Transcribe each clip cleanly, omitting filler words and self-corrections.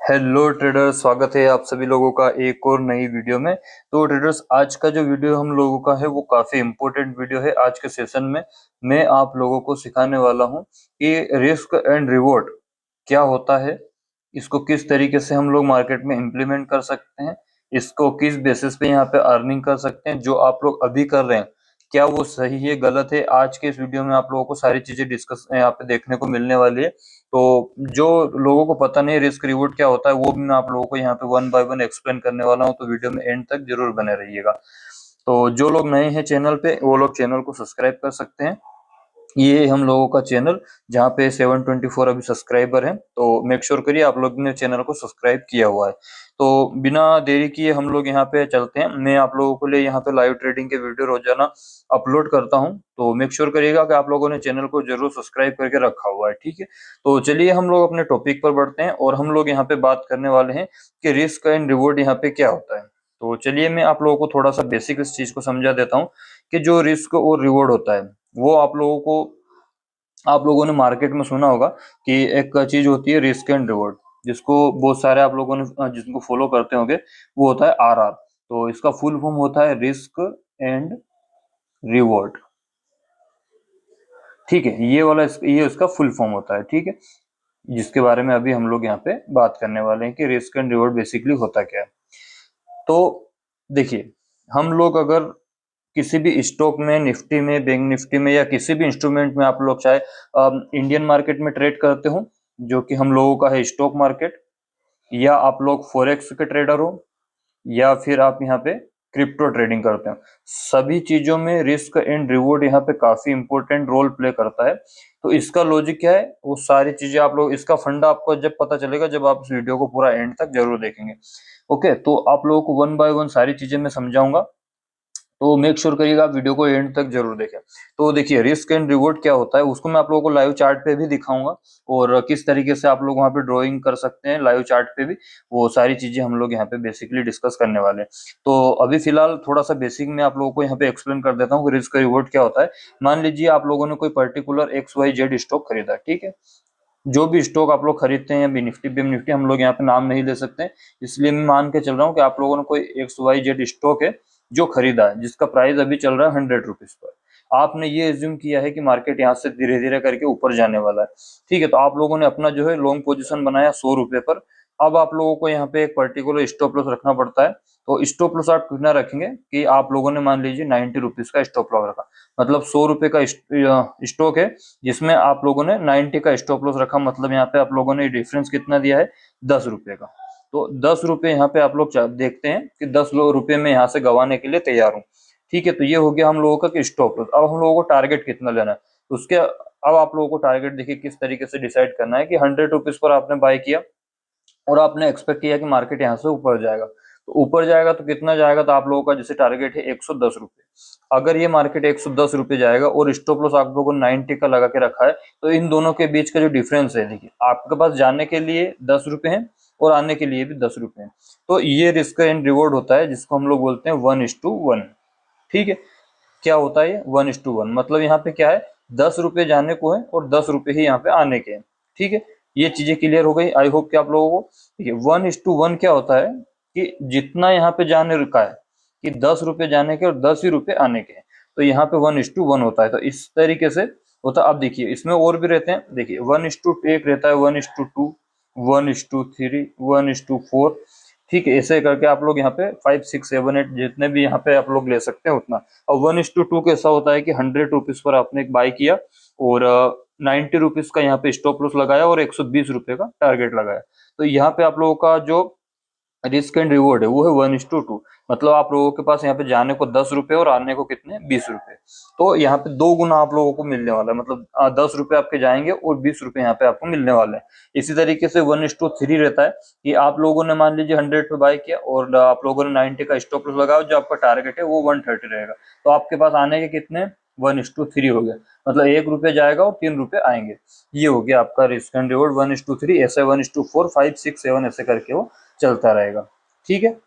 Hello traders, स्वागत है आप सभी लोगों का एक और नई वीडियो में। तो ट्रेडर्स, आज का जो वीडियो हम लोगों का है वो काफी इम्पोर्टेंट वीडियो है। आज के सेशन में मैं आप लोगों को सिखाने वाला हूँ कि रिस्क एंड रिवॉर्ड क्या होता है, इसको किस तरीके से हम लोग मार्केट में इम्प्लीमेंट कर सकते हैं, इसको किस बेसिस पे यहाँ पे अर्निंग कर सकते हैं। जो आप लोग अभी कर रहे हैं क्या वो सही है गलत है, आज के इस वीडियो में आप लोगों को सारी चीजें डिस्कस यहाँ पे देखने को मिलने वाली है। तो जो लोगों को पता नहीं रिस्क रिवॉर्ड क्या होता है वो भी मैं आप लोगों को यहाँ पे वन बाय वन एक्सप्लेन करने वाला हूँ, तो वीडियो में एंड तक जरूर बने रहिएगा। तो जो लोग नए हैं चैनल पे वो लोग चैनल को सब्सक्राइब कर सकते हैं। ये हम लोगों का चैनल जहाँ पे 724 अभी सब्सक्राइबर हैं, तो मेक श्योर करिए आप लोग ने चैनल को सब्सक्राइब किया हुआ है। तो बिना देरी किए हम लोग यहाँ पे चलते हैं। मैं आप लोगों के लिए यहाँ पे लाइव ट्रेडिंग के वीडियो रोजाना अपलोड करता हूँ, तो मेक श्योर करिएगा कि आप लोगों ने चैनल को जरूर सब्सक्राइब करके रखा हुआ है, ठीक है। तो चलिए हम लोग अपने टॉपिक पर बढ़ते हैं और हम लोग यहाँ पे बात करने वाले हैं कि रिस्क एंड रिवॉर्ड यहाँ पे क्या होता है। तो चलिए मैं आप लोगों को थोड़ा सा बेसिक इस चीज को समझा देता हूँ कि जो रिस्क और रिवॉर्ड होता है वो आप लोगों ने मार्केट में सुना होगा कि एक चीज होती है रिस्क एंड रिवॉर्ड, जिसको बहुत सारे आप लोगों ने जिसको फॉलो करते होंगे वो होता है आरआर। तो इसका फुल फॉर्म होता है रिस्क एंड रिवॉर्ड, ठीक है। ये इसका फुल फॉर्म होता है, ठीक है, जिसके बारे में अभी हम लोग यहाँ पे बात करने वाले हैं कि रिस्क एंड रिवॉर्ड बेसिकली होता क्या है। तो देखिए, हम लोग अगर किसी भी स्टॉक में, निफ्टी में, बैंक निफ्टी में या किसी भी इंस्ट्रूमेंट में आप लोग चाहे इंडियन मार्केट में ट्रेड करते हो, जो कि हम लोगों का है स्टॉक मार्केट, या आप लोग फॉरेक्स के ट्रेडर हो, या फिर आप यहाँ पे क्रिप्टो ट्रेडिंग करते हो, सभी चीजों में रिस्क एंड रिवॉर्ड यहाँ पे काफी इंपॉर्टेंट रोल प्ले करता है। तो इसका लॉजिक क्या है वो सारी चीजें आप लोग, इसका फंडा आपको जब पता चलेगा जब आप इस वीडियो को पूरा एंड तक जरूर देखेंगे। ओके, तो आप लोगों को वन बाय वन सारी चीजें मैं समझाऊंगा, तो मेक श्योर करिएगा आप वीडियो को एंड तक जरूर देखें। तो देखिए, रिस्क एंड रिवॉर्ड क्या होता है उसको मैं आप लोगों को लाइव चार्ट पे भी दिखाऊंगा, और किस तरीके से आप लोग वहां पे ड्राइंग कर सकते हैं लाइव चार्ट पे भी, वो सारी चीजें हम लोग यहाँ पे बेसिकली डिस्कस करने वाले हैं। तो अभी फिलहाल थोड़ा सा बेसिक में आप लोगों को यहाँ पे एक्सप्लेन कर देता हूँ कि रिस्क रिवॉर्ड क्या होता है। मान लीजिए आप लोगों ने कोई particular x y z stock खरीदा, ठीक है। जो भी स्टॉक आप लोग खरीदते हैं, बी निफ्टी बी निफ्टी, हम लोग यहाँ पे नाम नहीं ले सकते, इसलिए मैं मान के चल रहा हूँ कि आप लोगों ने कोई एक्स वाई जेड स्टॉक है जो खरीदा है, जिसका प्राइस अभी चल रहा है 100 रुपीज पर। आपने ये एज्यूम किया है कि मार्केट यहाँ से धीरे धीरे करके ऊपर जाने वाला है, ठीक है। तो आप लोगों ने अपना जो है लॉन्ग पोजीशन बनाया 100 रुपए पर। अब आप लोगों को यहाँ पे एक पर्टिकुलर स्टॉप लॉस रखना पड़ता है। तो स्टॉप लॉस आप कितना रखेंगे कि आप लोगों ने मान लीजिए 90 रुपीज का स्टॉप लॉस रखा, मतलब 100 रुपए का स्टॉक है जिसमें आप लोगों ने 90 का स्टॉप लॉस रखा, मतलब यहाँ पे आप लोगों ने डिफरेंस कितना दिया है, 10 रुपए का। तो 10 रुपए यहाँ पे आप लोग देखते हैं कि 10 रुपए में यहाँ से गंवाने के लिए तैयार हूँ, ठीक है। तो ये हो गया हम लोगों का कि स्टॉप लॉस। अब हम लोगों को टारगेट कितना लेना है, तो उसके अब आप लोगों को टारगेट देखिए किस तरीके से डिसाइड करना है कि 100 रुपीज पर आपने बाय किया और आपने एक्सपेक्ट किया कि मार्केट यहाँ से ऊपर जाएगा। तो ऊपर जाएगा तो कितना जाएगा, तो आप लोगों का जैसे टारगेट है 110 रुपए। अगर ये मार्केट 110 रुपए जाएगा और स्टॉप लॉस आप लोगों ने 90 का लगा के रखा है, तो इन दोनों के बीच का जो डिफरेंस है, देखिए आपके पास जाने के लिए 10 रुपए है और आने के लिए भी 10 रुपए है। तो ये रिस्क एंड रिवॉर्ड होता है, जिसको हम लोग बोलते हैं 1:1, ठीक है। क्या होता है ये 1:1, मतलब यहाँ पे क्या है, 10 रुपए जाने को है और 10 रुपए ही यहाँ पे आने के हैं, ठीक है। ये चीजें क्लियर हो गई, आई होप कि आप लोगों को। देखिए 1:1 क्या होता है कि जितना यहाँ पे जाने रुका है कि 10 रुपए जाने के और 10 ही रुपए आने के हैं, तो यहाँ पे 1:1 होता है। तो इस तरीके से होता है। अब देखिए इसमें और भी रहते हैं, देखिए 1:2 एक रहता है, 1:2, 1:3, 1:4, ठीक है। ऐसे करके आप लोग यहाँ पे 5, 6, 7, 8 जितने भी यहाँ पे आप लोग ले सकते हैं उतना। और 1:2 कैसा होता है कि 100 रुपीज पर आपने एक बाय किया और 90 रुपीज का यहाँ पे स्टॉप लॉस लगाया और 120 रुपए का टारगेट लगाया। तो यहाँ पे आप लोगों का जो रिस्क एंड रिवॉर्ड है वो है 1:2, मतलब आप लोगों के पास यहाँ पे जाने को 10 रुपए और आने को कितने, 20 रुपए। तो यहाँ पे 2 गुना आप लोगों को मिलने वाला है, मतलब 10 रुपए आपके जाएंगे और 20 रुपए यहाँ पे आपको मिलने वाले हैं। इसी तरीके से 1:3 रहता है कि आप लोगों ने मान लीजिए 100 पे बाय किया और आप लोगों ने 90 का स्टॉप लॉस लगाया, जो आपका टारगेट है वो 130 रहेगा। तो आपके पास आने के कितने, 1:3 हो गया, मतलब 1 रुपए जाएगा और 3 रुपए आएंगे। ये हो गया आपका रिस्क एंड रिवॉर्ड 1:3। ऐसे 1:4, 5, 6, 7 ऐसे करके वो चलता रहेगा, ठीक है।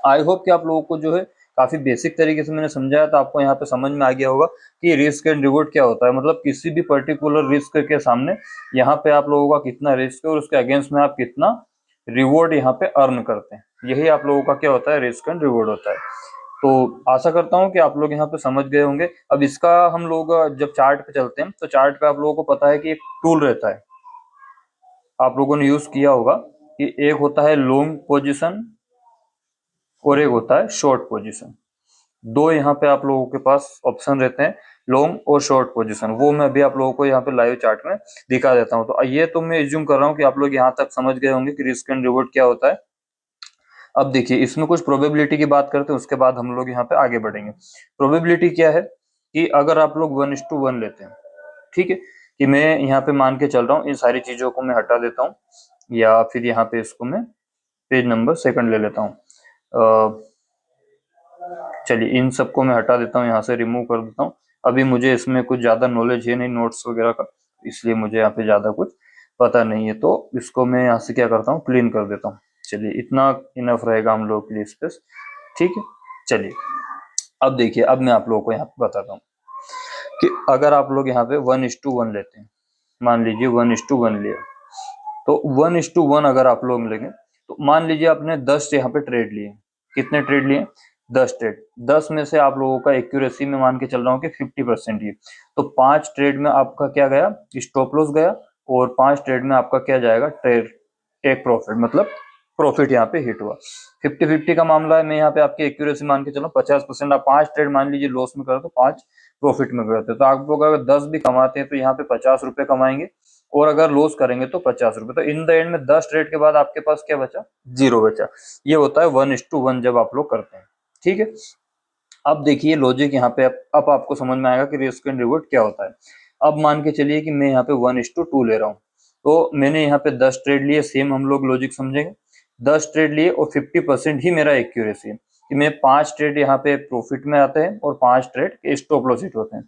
आई होप कि आप लोगों को जो है काफी बेसिक तरीके से मैंने समझाया, तो आपको यहाँ पे समझ में आ गया होगा कि रिस्क एंड रिवॉर्ड क्या होता है। मतलब किसी भी पर्टिकुलर रिस्क के सामने यहाँ पे आप लोगों का कितना रिस्क है और उसके अगेंस्ट में आप कितना रिवॉर्ड यहाँ पे अर्न करते हैं। यही आप लोगों का क्या होता है, रिस्क एंड रिवॉर्ड होता है। तो आशा करता हूँ कि आप लोग यहाँ पे समझ गए होंगे। अब इसका हम लोग जब चार्ट पे चलते हैं तो चार्ट पे आप लोगों को पता है कि एक टूल रहता है, आप लोगों ने यूज किया होगा कि एक होता है लॉन्ग पोजीशन और एक होता है शॉर्ट पोजीशन। दो यहाँ पे आप लोगों के पास ऑप्शन रहते हैं, लॉन्ग और शॉर्ट पोजीशन। वो मैं अभी आप लोगों को यहाँ पे लाइव चार्ट में दिखा देता हूँ। तो ये तो मैं एज्यूम कर रहा हूँ कि आप लोग यहाँ तक समझ गए होंगे कि रिस्क एंड रिवॉर्ड क्या होता है। अब देखिए इसमें कुछ प्रोबेबिलिटी की बात करते हैं, उसके बाद हम लोग यहाँ पे आगे बढ़ेंगे। प्रोबेबिलिटी क्या है कि अगर आप लोग 1:1 लेते हैं, ठीक है, कि मैं यहाँ पे मान के चल रहा हूँ, इन सारी चीजों को मैं हटा देता हूँ, या फिर यहाँ पे इसको मैं पेज नंबर सेकंड ले लेता हूँ। चलिए इन सबको मैं हटा देता हूँ, यहाँ से रिमूव कर देता हूँ। अभी मुझे इसमें कुछ ज्यादा नॉलेज है नहीं नोट्स वगैरह का, इसलिए मुझे यहाँ पे ज्यादा कुछ पता नहीं है। तो इसको मैं यहाँ से क्या करता हूँ, क्लीन कर देता हूँ। चलिए इतना इनफ रहेगा हम लोग के लिए स्पेस, ठीक है। चलिए अब देखिए, अब मैं आप लोगों को यहाँ पे बताता हूँ कि अगर आप लोग यहाँ पे 1:1 लेते हैं, मान लीजिए 1:1 लिया, तो 1:1 अगर आप लोग लेंगे तो मान लीजिए आपने 10 यहाँ पे ट्रेड लिए। कितने ट्रेड लिए, 10 ट्रेड। 10 में से आप लोगों का एक्यूरेसी में मान के चल रहा हूँ कि 50% ही, तो 5 ट्रेड में आपका क्या गया, स्टॉप लॉस गया, और 5 ट्रेड में आपका क्या जाएगा, ट्रेड टेक प्रॉफिट, मतलब प्रॉफिट यहाँ पे हिट हुआ। 50-50 का मामला है, मैं यहाँ पे आपकी एक्यूरेसी मान के चलो 50%। आप 5 ट्रेड मान लीजिए लॉस में करो तो 5 प्रॉफिट में करते, तो आप लोग अगर 10 भी कमाते हैं तो यहाँ पे 50 रुपए कमाएंगे, और अगर लॉस करेंगे तो 50 रुपए। तो इन द एंड में 10 ट्रेड के बाद आपके पास क्या बचा, 0 बचा। ये होता है 1:1 जब आप लोग करते हैं, ठीक है। अब देखिए लॉजिक यहाँ पे अब आपको समझ में आएगा कि रिस्क एंड रिवॉर्ड क्या होता है। अब मान के चलिए कि मैं यहाँ पे 1:2 ले रहा हूँ, तो मैंने यहाँ पे 10 ट्रेड लिए, सेम हम लोग लॉजिक समझेंगे। 10 ट्रेड लिए और 50% ही मेरा एक्यूरेसी है कि मैं 5 ट्रेड यहाँ पे प्रॉफिट में आते हैं और 5 ट्रेड स्टॉप लॉस हिट होते हैं,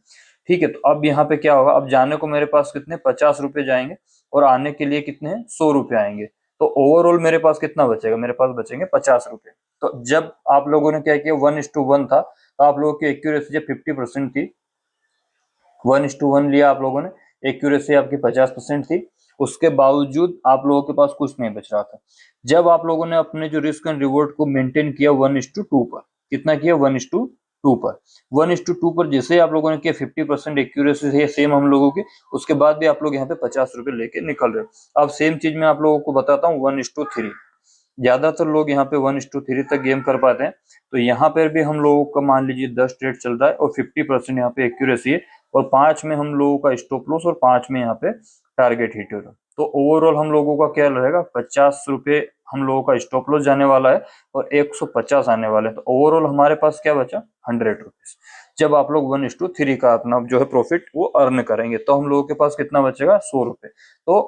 ठीक है। तो अब यहाँ पे क्या होगा, अब जाने को मेरे पास कितने 50 रुपए जाएंगे, और आने के लिए कितने 100 रुपए आएंगे। तो ओवरऑल मेरे पास कितना बचेगा, मेरे पास बचेंगे 50 रुपए। तो जब आप लोगों ने क्या किया, 1:1 था, तो आप लोगों की एक्यूरेसी जब 50% थी, 1:1 लिया आप लोगों ने, एक्यूरेसी आपकी 50% थी, उसके बावजूद आप लोगों के पास कुछ नहीं बच रहा था। जब आप लोगों ने अपने जो रिस्क एंड रिवॉर्ड को मेंटेन किया 1:2 पर, कितना किया, 1:2 पर, 1:2 पर जैसे आप लोगों ने किया, 50% एक्यूरेसी है सेम हम लोगों की, उसके बाद भी आप लोग यहाँ पे 50 रुपए लेके निकल रहे हो। अब सेम चीज मैं आप लोगों को बताता हूँ 1:3। ज्यादातर लोग यहाँ पे 1:3 तक गेम कर पाते हैं। तो यहाँ पर भी हम लोगों का मान लीजिए 10 ट्रेड चल रहा है और 50% यहाँ पे एक्यूरेसी है, और 5 में हम लोगों का स्टॉप लॉस और 5 में यहाँ पे टारगेट हिट हो रहा है। तो ओवरऑल हम लोगों का क्या रहेगा, 50 रुपए हम लोगों का स्टॉप लॉस जाने वाला है और 150 आने वाले हैं। तो ओवरऑल हमारे पास क्या बचा, 100 रुपीज। जब आप लोग 1:3 का अपना जो है प्रॉफिट वो अर्न करेंगे, तो हम लोगों के पास कितना बचेगा, 100 रुपए। तो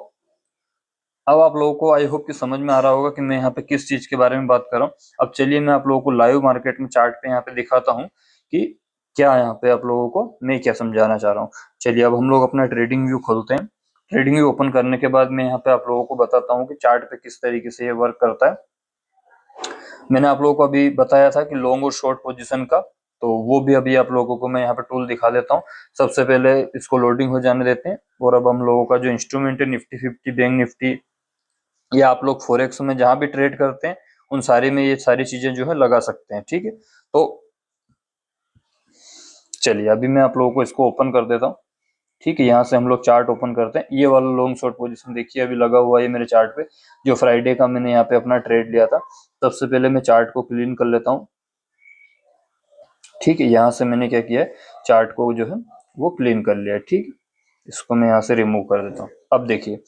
अब आप लोगों को आई होप कि समझ में आ रहा होगा कि मैं यहाँ पे किस चीज के बारे में बात कर रहा हूँ। अब चलिए मैं आप लोगों को लाइव मार्केट में चार्ट पे यहाँ पे दिखाता हूँ कि क्या यहाँ पे आप लोगों को मैं क्या समझाना चाह रहा हूँ। चलिए अब हम लोग अपना ट्रेडिंग व्यू खोलते हैं। ट्रेडिंग व्यू ओपन करने के बाद मैं यहाँ पे आप लोगों को बताता हूँ कि चार्ट पे किस तरीके से ये वर्क करता है। मैंने आप लोगों को अभी बताया था कि लॉन्ग और शॉर्ट पोजीशन का, तो वो भी अभी आप लोगों को मैं यहाँ पे टूल दिखा देता हूँ। सबसे पहले इसको लोडिंग हो जाने देते हैं, और अब हम लोगों का जो इंस्ट्रूमेंट है निफ्टी 50, बैंक निफ्टी, या आप लोग फोरेक्स में जहां भी ट्रेड करते हैं उन सारे में ये सारी चीजें जो है लगा सकते हैं, ठीक है। तो चलिए अभी मैं आप लोगों को इसको ओपन कर देता हूँ, ठीक है। यहाँ से हम लोग चार्ट ओपन करते हैं। ये वाला लॉन्ग शॉर्ट पोजीशन देखिए अभी लगा हुआ है मेरे चार्ट पे, जो फ्राइडे का मैंने यहाँ पे अपना ट्रेड लिया था। सबसे पहले मैं चार्ट को क्लीन कर लेता हूँ, ठीक है। यहाँ से मैंने क्या किया है, चार्ट को जो है वो क्लीन कर लिया है, ठीक है। इसको मैं यहाँ से रिमूव कर देता हूँ। अब देखिए,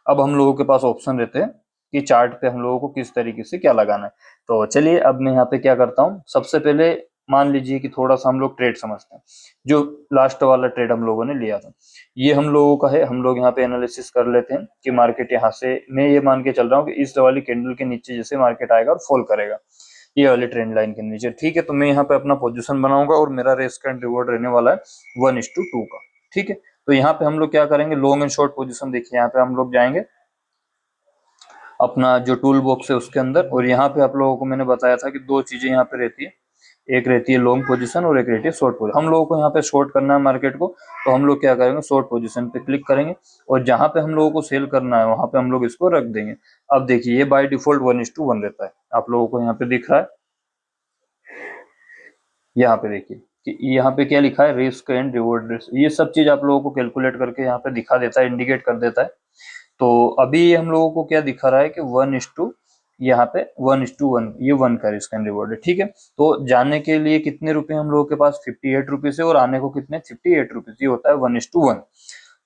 अब हम लोगों के पास ऑप्शन रहते हैं कि चार्ट पे हम लोगों को किस तरीके से क्या लगाना है। तो चलिए अब मैं यहाँ पे क्या करता हूँ, सबसे पहले मान लीजिए कि थोड़ा सा हम लोग ट्रेड समझते हैं। जो लास्ट वाला ट्रेड हम लोगों ने लिया था, ये हम लोगों का है। हम लोग यहाँ पे एनालिसिस कर लेते हैं कि मार्केट यहाँ से, मैं ये मान के चल रहा हूँ कि इस वाली कैंडल के नीचे जैसे मार्केट आएगा और फॉल करेगा ये वाले ट्रेंड लाइन के नीचे, ठीक है। तो मैं यहाँ पे अपना पोजीशन बनाऊंगा और मेरा रिस्क एंड रिवॉर्ड रहने वाला है 1:2 का, ठीक है। तो यहाँ पे हम लोग क्या करेंगे, लॉन्ग एंड शॉर्ट पोजीशन देखिए, यहाँ पे हम लोग जाएंगे अपना जो टूल बॉक्स है उसके अंदर, और यहाँ पे आप लोगों को मैंने बताया था कि दो चीजें यहाँ पे रहती है। एक रहती है लॉन्ग पोजीशन और एक रहती है शॉर्ट पोजीशन। हम लोगों को यहाँ पे शॉर्ट करना है मार्केट को, तो हम लोग क्या करेंगे, शॉर्ट पोजीशन पे क्लिक करेंगे और जहां पे हम लोगों को सेल करना है वहां पे हम लोग इसको रख देंगे। अब देखिए ये बाय डिफॉल्ट 1:1 रहता है, आप लोगों को यहाँ पे दिख रहा है। यहाँ पे देखिए कि यहाँ पे क्या लिखा है, रिस्क एंड रिवॉर्ड। ये सब चीज आप लोगों को कैलकुलेट करके यहाँ पे दिखा देता है, इंडिकेट कर देता है। तो अभी हम लोगों को क्या दिखा रहा है कि 1:, यहाँ पे 1:1, ये 1 का रिस्क एंड रिवॉर्ड है, ठीक है। तो जाने के लिए कितने रुपए हम लोगों के पास 58 रुपीज है और आने को कितने 58 रुपीज, ये होता है 1:1,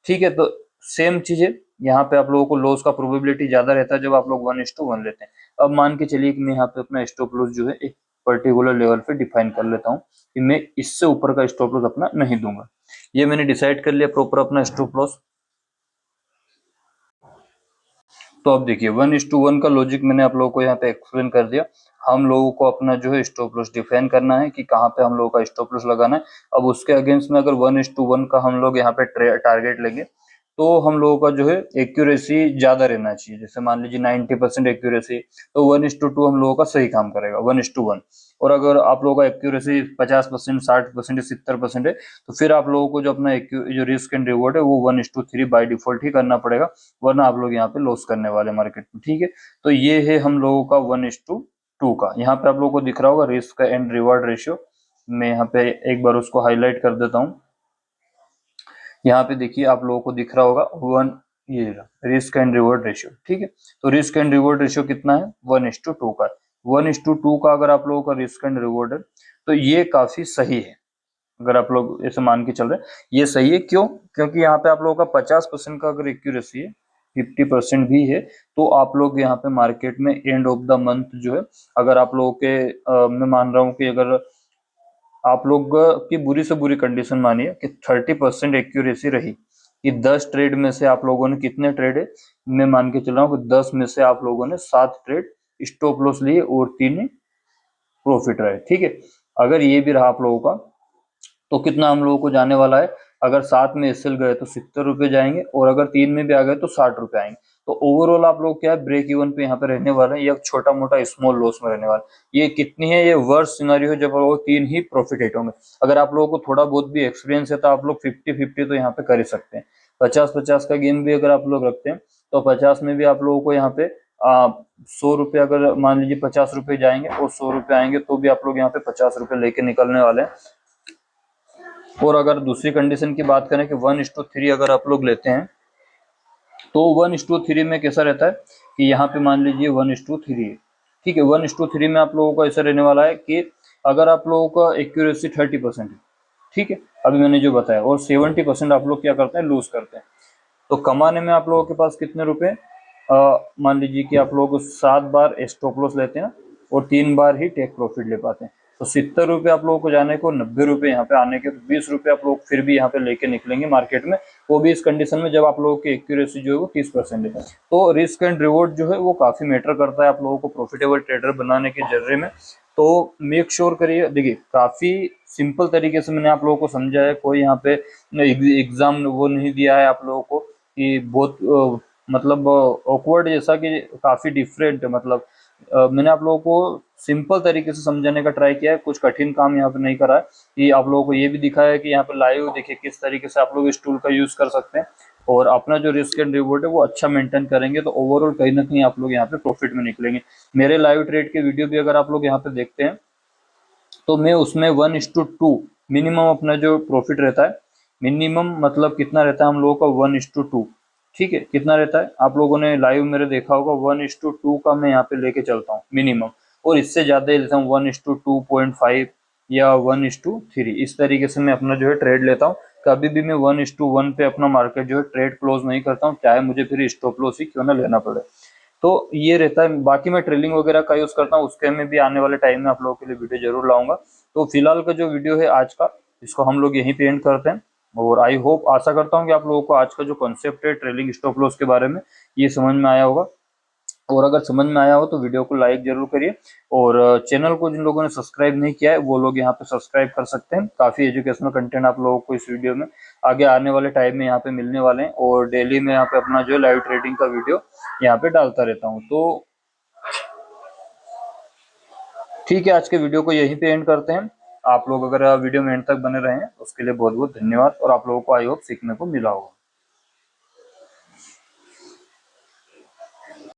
ठीक है। तो सेम चीज है यहाँ पे, आप लोगों को लॉस का प्रोबेबिलिटी ज्यादा रहता है जब आप लोग 1:1 लेते हैं। अब मान के चलिए कि मैं यहाँ पे अपना स्टॉप लॉस जो है एक पर्टिकुलर लेवल पे डिफाइन कर लेता हूँ कि मैं इससे ऊपर का स्टॉप लॉस अपना नहीं दूंगा। ये मैंने डिसाइड कर लिया प्रॉपर अपना स्टॉप लॉस। तो अब देखिए 1:1 का लॉजिक मैंने आप लोगों को यहाँ पे एक्सप्लेन कर दिया। हम लोगों को अपना जो है स्टॉप लॉस डिफाइन करना है कि कहाँ पे हम लोगों का स्टॉप लॉस लगाना है। अब उसके अगेंस्ट में अगर 1:1 का हम लोग यहाँ पे टारगेट लेंगे तो हम लोगों का जो है एक्यूरेसी ज्यादा रहना चाहिए। जैसे मान लीजिए 90% एक्यूरेसी, तो 1:2 हम लोगों का सही काम करेगा 1:1। और अगर आप लोगों का एक्यूरेसी 50%, 60%, 70% है, तो फिर आप लोगों को जो अपना जो रिस्क एंड रिवॉर्ड है वो 1:3 बाय डिफॉल्ट ही करना पड़ेगा, वरना आप लोग यहाँ पे लॉस करने वाले मार्केट में, ठीक है। तो ये है हम लोगों का 1:2 का। यहाँ पे आप लोगों को दिख रहा होगा रिस्क एंड रिवॉर्ड रेशियो। मैं यहाँ पे एक बार उसको हाईलाइट कर देता हूँ। यहाँ पे देखिए आप लोगों को दिख रहा होगा 1, ये रिस्क एंड रिवॉर्ड रेशियो, ठीक है। तो रिस्क एंड रिवॉर्ड रेशियो कितना है, 1:2 का। 1:2 का अगर आप लोगों का रिस्क एंड रिवॉर्ड है तो ये काफी सही है। अगर आप लोग ऐसे मान के चल रहे हैं ये सही है, क्यों, क्योंकि यहाँ पे आप लोगों का 50% का अगर एक्यूरेसी है, 50% भी है, तो आप लोग यहाँ पे मार्केट में एंड ऑफ द मंथ जो है, अगर आप लोगों के मैं मान रहा हूँ कि अगर आप लोग की बुरी से बुरी कंडीशन मानिए कि 30% एक्यूरेसी रही, कि 10 ट्रेड में से आप लोगों ने कितने ट्रेड है, मैं मान के चल रहा हूँ कि 10 में से आप लोगों ने 7 ट्रेड स्टॉप लॉस लिए और 3 प्रॉफिट रहे, ठीक है। अगर ये भी रहा आप लोगों का, तो कितना हम लोगों को जाने वाला है, अगर 7 में एसएल गए तो 70 रुपए जाएंगे और अगर 3 में भी आ गए तो 60 रुपए आएंगे। तो ओवरऑल आप लोग क्या है, ब्रेक इवन पे यहाँ पे रहने वाले हैं, या छोटा मोटा स्मॉल लॉस में रहने वाले। ये कितनी है, ये वर्स्ट सिनेरियो है जब लोग 3 ही प्रॉफिट हिट होंगे। अगर आप लोगों को थोड़ा बहुत भी एक्सपीरियंस है तो आप लोग 50-50 तो यहाँ पे कर ही सकते हैं। 50-50 का गेम भी अगर आप लोग रखते हैं तो 50 में भी आप लोगों को यहाँ पे 100 रुपए, अगर मान लीजिए 50 रुपए जाएंगे और 100 रुपए आएंगे, तो भी आप लोग यहाँ पे 50 रुपए लेके निकलने वाले हैं। और अगर दूसरी कंडीशन की बात करें कि 1:3 अगर आप लोग लेते हैं, तो 1:3 में कैसा रहता है कि यहाँ पे मान लीजिए 1:3 है, ठीक है। 1:3 में आप लोगों का ऐसा रहने वाला है कि अगर आप लोगों का एक्यूरेसी 30% है, ठीक है, अभी मैंने जो बताया, और 70% आप लोग क्या करते हैं, लूज करते हैं। तो कमाने में आप लोगों के पास कितने रुपए, मान लीजिए कि आप लोग 7 बार स्टॉप लॉस लेते हैं और 3 बार ही टेक प्रॉफिट ले पाते हैं, तो 70 रुपए आप लोगों को जाने को, 90 रुपए यहाँ पे आने के, तो 20 रुपए आप लोग फिर भी यहाँ पे लेके निकलेंगे मार्केट में। वो भी इस कंडीशन में जब आप लोगों की एक्यूरेसी जो है वो 30% है। तो रिस्क एंड रिवॉर्ड जो है वो काफी मैटर करता है आप लोगों को प्रॉफिटेबल ट्रेडर बनाने के जरिए में। तो मेक श्योर करिए, देखिए काफी सिंपल तरीके से मैंने आप लोगों को समझा है, कोई यहाँ पे एग्जाम वो नहीं दिया है आप लोगों को कि बहुत मतलब ऑकवर्ड जैसा, कि काफी डिफरेंट, मतलब मैंने आप लोगों को सिंपल तरीके से समझाने का ट्राई किया है, कुछ कठिन काम यहाँ पे नहीं करा है। कि आप लोगों को ये भी दिखाया है कि यहाँ पे लाइव देखिए किस तरीके से आप लोग इस टूल का यूज कर सकते हैं और अपना जो रिस्क एंड रिवॉर्ड है वो अच्छा मेंटेन करेंगे, तो ओवरऑल कहीं ना कहीं आप लोग यहाँ पे प्रॉफिट में निकलेंगे। मेरे लाइव ट्रेड के वीडियो भी अगर आप लोग यहाँ पे देखते हैं तो मैं उसमें 1:2 मिनिमम अपना जो प्रॉफिट रहता है, मिनिमम मतलब कितना रहता है हम लोगों का, 1:2, ठीक है। कितना रहता है आप लोगों ने लाइव मेरे देखा होगा, 1:2 का मैं यहाँ पे लेके चलता हूँ मिनिमम, और इससे ज्यादा ही लेता हूँ 1:2.5 या 1:3, इस तरीके से मैं अपना जो है ट्रेड लेता हूँ। कभी भी मैं 1:1 पे अपना मार्केट जो है ट्रेड क्लोज नहीं करता हूँ, चाहे मुझे फिर स्टॉप लॉस ही क्यों ना लेना पड़े। तो ये रहता है। बाकी मैं ट्रेलिंग वगैरह का यूज करता हूँ, उसके में भी आने वाले टाइम में आप लोगों के लिए वीडियो जरूर लाऊंगा। तो फिलहाल का जो वीडियो है आज का, इसको हम लोग यहीं पे एंड करते हैं। और आई होप, आशा करता हूँ कि आप लोगों को आज का जो कॉन्सेप्ट है ट्रेलिंग स्टॉप लॉस के बारे में, ये समझ में आया होगा। और अगर समझ में आया हो तो वीडियो को लाइक जरूर करिए, और चैनल को जिन लोगों ने सब्सक्राइब नहीं किया है वो लोग यहाँ पे सब्सक्राइब कर सकते हैं। काफी एजुकेशनल कंटेंट आप लोगों को इस वीडियो में आगे आने वाले टाइम में यहाँ पे मिलने वाले हैं, और डेली में यहाँ पे अपना जो लाइव ट्रेडिंग का वीडियो यहाँ पे डालता रहता हूँ। तो ठीक है, आज के वीडियो को यहीं पे एंड करते हैं। आप लोग अगर वीडियो में एंड तक बने रहे हैं उसके लिए बहुत बहुत धन्यवाद, और आप लोगों को आई होप सीखने को मिला होगा।